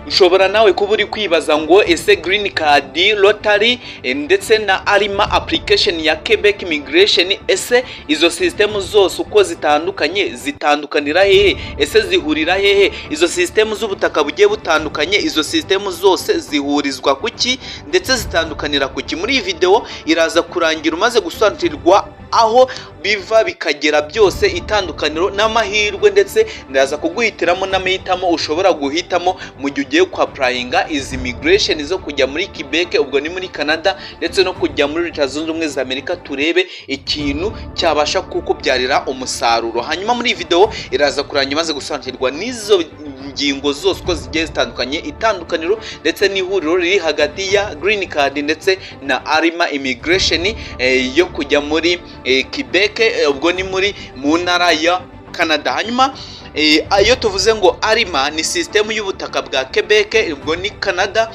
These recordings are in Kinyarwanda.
ushobora nawe kuba uri kwibaza ngo ese green card lottery ndetse na arima application ya Quebec immigration, ese izo system zose uko zitandukanira hehe, ese zihurira hehe? Izo system z'ubutaka bugiye butandukanye, izo system zose zihurizwa kuki ndetse zitandukanira kuki? Muri iyi video iraza kurangira umaze gusobanukirwa aho biva bikagera byose, itandukaniro n'amahirwe, ndetse ndaza kuguhitiramo n'amahitamo ushobora guhitamo mu gihe ugiye ku applyinga izi immigration zo kujya muri Quebec, ubwo ni muri Canada, ndetse no kujya muri Leta Zunze Ubumwe za Amerika. Turebe ikintu cyabasha kukubyarira umusaruro. Hanyuma muri video iraza kurangira maze gusobanukirwa n'izo ngingo zose uko zigiye zitandukanye, itandukaniro ndetse n'ihuriro riri hagati ya green card ndetse na arima immigration yo kujya muri Quebec, ubwo ni mu ntara ya Canada. Hanyuma ayo tuvuze ngo arima ni system y'ubutaka bwa Quebec, ubwo ni Canada,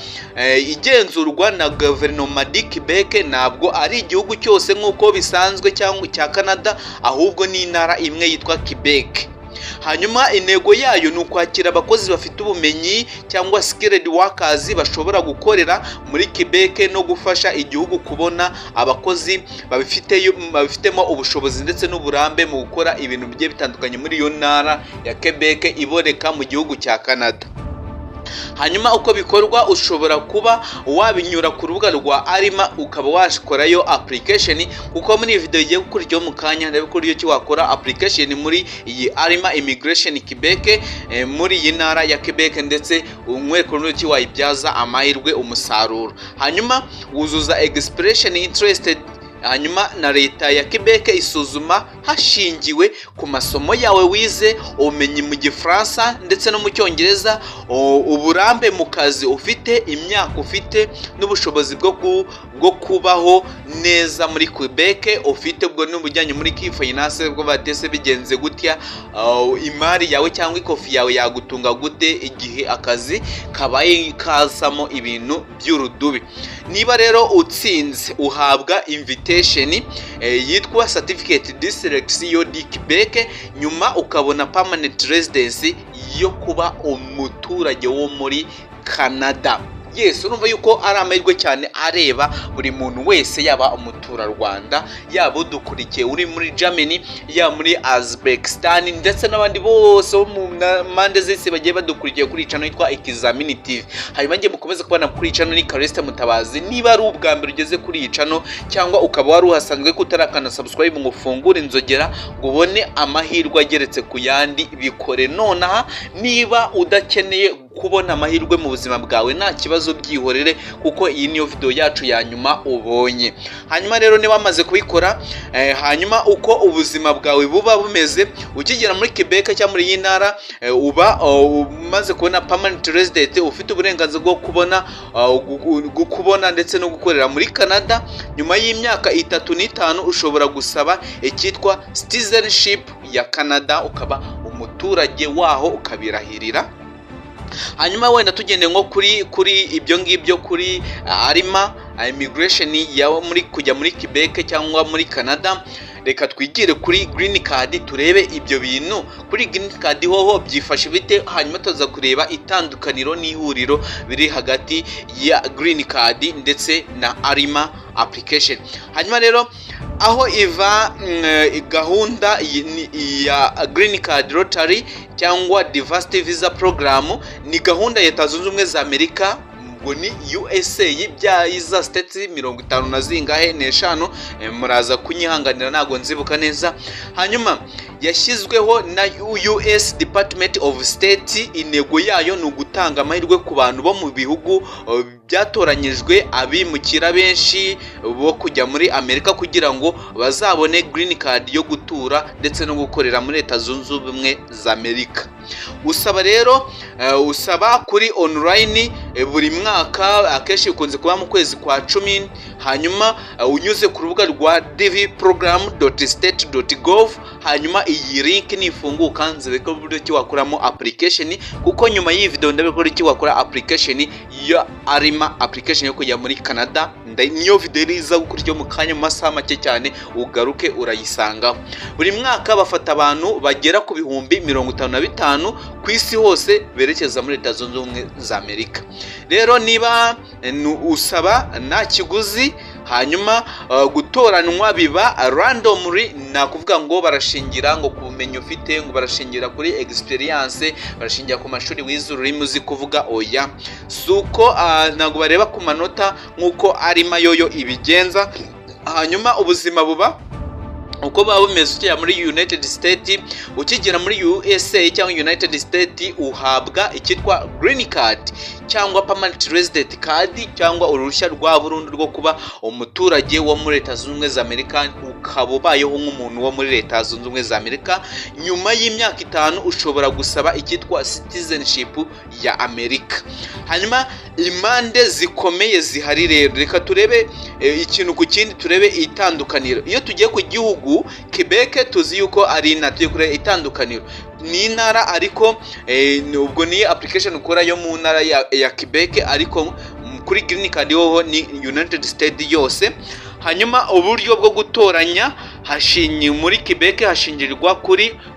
igenzurwa na guverinoma di Quebec, ntabwo ari igihugu cyose nk'uko bisanzwe cyangwa cya Canada, ahubwo ni intara imwe yitwa Quebec. Hanyuma intego yayo ni ukwakira abakozi bafite ubumenyi cyangwa skilled workers bashobora gukorera muri Quebec no gufasha igihugu kubona abakozi babifitemo ubushobozi ndetse n'uburambe mu gukora ibintu bigiye bitandukanye muri iyo ntara ya Quebec iboneka mu gihugu cya Canada. Hanyuma uko bikorwa, ushobora kuba wabinyura ku rubuga rwa arima ukaba washikorayo application, kuko muri video igiye gukurikiraho mu kanya ndabe ko cyo wakora application muri iyi arima immigration Quebec, muri iyi ntara ya Quebec, ndetse umwereko n'uko wayibyaza amahirwe umusaruro. Hanyuma wuzuza expression interested, hanyuma na leta ya Quebec isuzuma hashingiwe ku masomo yawe wize, ubumenyi mu Gifaransa ndetse no mu Cyongereza, uburambe mu kazi ufite, imyaka ufite, n'ubushobozi bwo kubaho neza muri Quebec ufite, ubwo n'ubujyanye muri finance bwo batese bigenze gutya, imari yawe cyangwa ikofi yawe yagutunga gute igihe akazi kabaye kasamo ibintu by'urudubi. Niba rero utsinze uhabwa invitation yitwa certificate d'selection di Quebec, nyuma ukabona permanent residence yo kuba umuturage wo muri Canada. Yes, urumva yuko ari amahirwe cyane areba buri muntu wese, yaba umuturarwanda, yaba udukurikiye uri muri Germany, yaba muri Uzbekistan, ndetse n'abandi bose mu mande zose bagiye badukurikiye kuri channel yitwa Ikizamini TV. Hanyuma ngiye mukomeze kubana kuri channel ni Kareste Mutabazi. Niba ari ubwa mbere ugeze kuri iyi channel cyangwa ukaba wari uhasanzwe kutarakana subscribe ngo ufungure inzogera ngo ubone amahirwe ageretse ku yandi, bikore nonaha. Niba udakeneye kubona amahirwe mu buzima bwawe, nta kibazo, byihorere, kuko iyi niyo video yacu ya nyuma ubonye. Hanyuma rero niba wamaze kubikora, hanyuma uko ubuzima bwawe buba bumeze ukigera muri Quebec cyangwa muri iyi ntara, uba umaze kubona permanent resident, ufite uburenganzira bwo kubona ndetse no gukorera muri Canada. Nyuma y'imyaka 3 n'itanu ushobora gusaba icyitwa citizenship ya Canada, ukaba umuturage waho ukabirahirira. Hanyuma wenda tugende nko kuri ibyo ngibyo, kuri arima immigration ya kujya muri Quebec cyangwa muri Canada, reka twigire kuri green card turebe ibyo bintu. Kuri green card hoho byifashe bite, hanyuma tuza kureba itandukaniro n'ihuriro biri hagati ya green card ndetse na arima application. Hanyuma rero aho iva gahunda ya green card lottery cyangwa diversity visa program, ni gahunda ya Leta Zunze Ubumwe za Amerika, ubwo ni USA, y'ibya states 50 na zingahe n'eshanu, muraza kunyihanganira nago nzibuka neza. Hanyuma yashyizweho na US Department of State. Intego yayo ni ugutanga amahirwe ku bantu bo mu bihugu byatoranyijwe, abimukira benshi bo kujya muri Amerika, kugira ngo bazabone green card yo gutura ndetse no gukorera muri Leta Zunze Ubumwe za Amerika. Usaba rero usaba kuri online buri mwaka, akenshi bikunze kuba mu kwezi kwa 10. hanyuma unyuze ku rubuga rwa dvprogram.state.gov, hanyuma iyi link nifunguka nzereka uburyo ki wakuramo application, kuko nyuma y'iyi video ndabikora ki wakora application ya ARIMA, application yo kujya muri Canada. Niyo video iza gukurikira mu kanya mu masaha make cyane, ugaruke urayisangaho. Buri mwaka bafata abantu bagera ku bihumbi 55 ku isi hose berekeza muri Leta Zunze Ubumwe za Amerika. Rero niba usaba nta kiguzi, hanyuma gutoranwa biba randomly, nakuvuga ngo barashingira ngo kubumenyi ufite, ngo barashingira kuri experience, barashingira ku mashuri wize ururimi uzi kuvuga. Oya, suko ntago bareba ku manota nkuko ARIMA yoyo ibigenza. Hanyuma ubuzima buba uko baba bumeze ukigera muri United States. Ukigera muri USA cyangwa United States uhabwa ikitwa green card cyangwa permanent resident card, cyangwa uruhushya rwa burundu rwo kuba umuturage wo muri Leta Zunze Ubumwe za Amerika, ukaba ubayeho nk'umuntu wo muri Leta Zunze Ubumwe za Amerika. Nyuma y'imyaka 5 ushobora gusaba ikitwa citizenship ya Amerika. Hanyuma impande zikomeye zihari rero, reka turebe ikintu ku kindi, turebe itandukaniro. Iyo tugiye ku gihugu Quebec, tuzi yuko ari natwe kure itandukaniro ni intara, ariko ubwo ni application ukora yo mu ntara ya Quebec, ariko kuri green card yoho ni United States yose. Hanyuma uburyo bwo gutoranya hashingiye muri Quebec hashingirirwa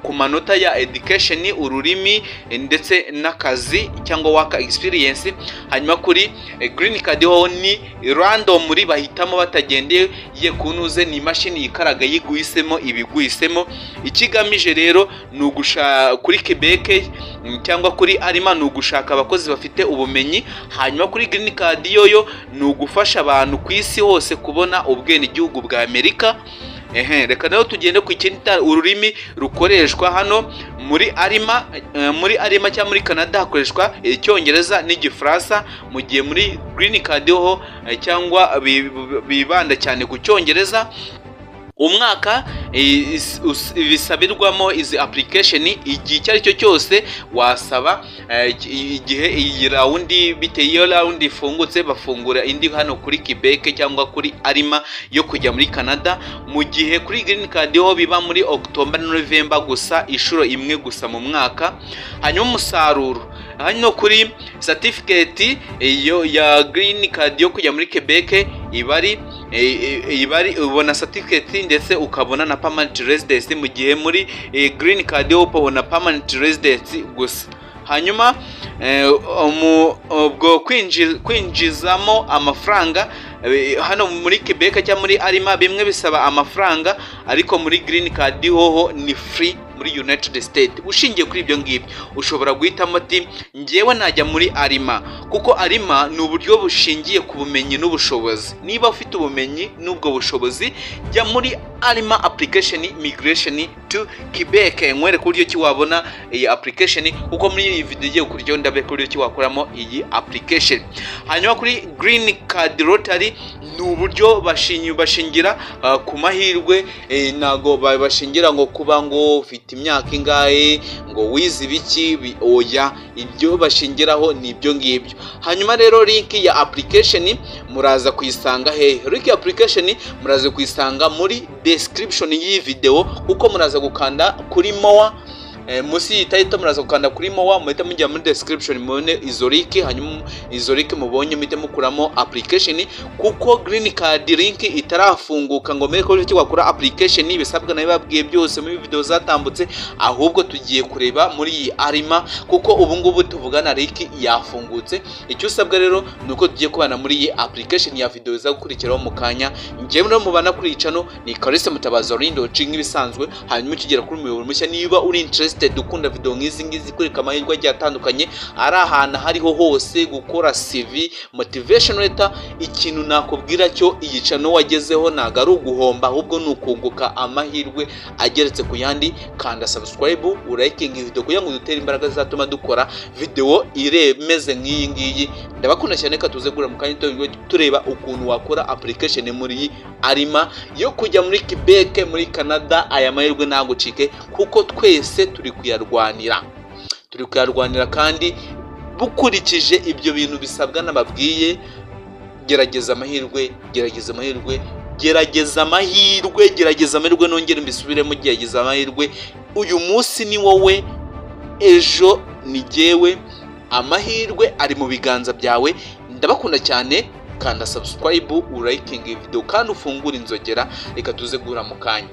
ku manota ya education, ururimi ndetse n'akazi cyangwa work experience. Hanyuma kuri green card ho ni random, muri bahitamo batagendeye kunuze, ni machine yikaraga yiguhisemo ibiguhisemo. Ikigamije rero ni ugusha kuri Quebec cyangwa kuri ARIMA ni ugushaka abakozi bafite ubumenyi. Hanyuma kuri green card yoyo ni ugufasha abantu ku isi hose kubona ubwene igihugu bwa Amerika. Reka nayo tugende ku ikindi ururimi rukoreshwa hano muri ARIMA. Muri ARIMA cyangwa muri Canada hakoreshwa Icyongereza n'Igifaransa, mu gihe muri green card ho cyangwa bibanda cyane ku Cyongereza. Umwaka bisabirwamo izi application igihe cyari cyo cyose wasaba, igihe iyi round biteye iyo round ifungutse bafungura indi hano kuri Quebec cyangwa kuri ARIMA yo kujya muri Canada. Mu gihe kuri green card ho biba muri October na November gusa, inshuro imwe gusa mu mwaka. Hanyuma umusaruro hano kuri certificate iyo ya green card yo kujya muri Quebec ibari ubona certificate ndetse ukabona na permanent residence, mu gihe muri green card yo ubona permanent residence gusa. Hanyuma ubwo kwinjizamo amafaranga hano muri Quebec cyangwa muri ARIMA bimwe bisaba amafaranga, ariko muri green card hoho ni free muri United States. Ushingiye kuri ibyo ngibyo ushobora guhitamo ati ngewe najya muri ARIMA, kuko ARIMA ni uburyo bushingiye ku bumenyi n'ubushobozi. Niba ufite ubumenyi n'ubwo bushobozi, jya muri ARIMA application immigration to Quebec. Nkwereka uburyo ki wabona iyi application, kuko muri iyi video igiye kuryo ndabe uburyo ki wakoramo iyi application. Hanyuma kuri green card lottery ni uburyo bashingira ku mahirwe, nago bashingira ngo kuba ngo ufite imyaka ingahe, ngo wize biki. Oya, ibyo bashingiraho ni ibyo ngibyo. Hanyuma rero link ya application muraza kuyisanga link ya application muraza kuyisanga muri description y'iyi video, kuko muraza gukanda kuri more musi yitahita muraza gukanda kuri mowa, muhita mujya muri description mubone izo link. Hanyuma izo link mubonye muhite mukuramo application, kuko green card link itarafunguka ngo mereko cyo wakora application bisabwa nayo babwiye byose muri video zatambutse. Ahubwo tugiye kureba muri iyi ARIMA, kuko ubu ngubu tuvugana link yafungutse. Icyo usabwa rero nuko tugiye kubana muri iyi application ya video za gukurikiraho mu kanya. Njyewe no mubana kuri icano ni Kalisa Mutabazi Orindo cinga ibisanzwe. Hanyuma ukigera kuri umuyoboro mushya, niba uri interested dukunda video ngizi ngizi kureka amahirwe agiye atandukanye ari ahantu hariho hose gukora CV motivation letter, ikintu nakubwira cyo iyi channel wagezeho naga ari uguhomba, ahubwo nukunguka amahirwe ageretse ku yandi. Kanda subscribe, urayikinga video kugira ngo dutere imbaraga zatuma dukora video iremeze nk'iyi ngiyi. Ndabakunda cyane ka tuze gura mu kanya tureba ukuntu wakora application muri ARIMA yo kujya muri Quebec muri Canada. Aya mahirwe nagucike, kuko twese turi kuyarwanira kandi bukurikije ibyo bintu bisabwa n'ababwiye. Gerageza amahirwe, gerageza amahirwe, gerageza amahirwe, gerageza amahirwe, nongere mbisubiremo, gerageza amahirwe. Uyu munsi ni wowe, ejo ni jyewe. Amahirwe ari mu biganza byawe. Ndabakunda cyane, kanda subscribe, urayikinga iyi video kandi ufungura inzogera. Reka tuze guhura mu kanya.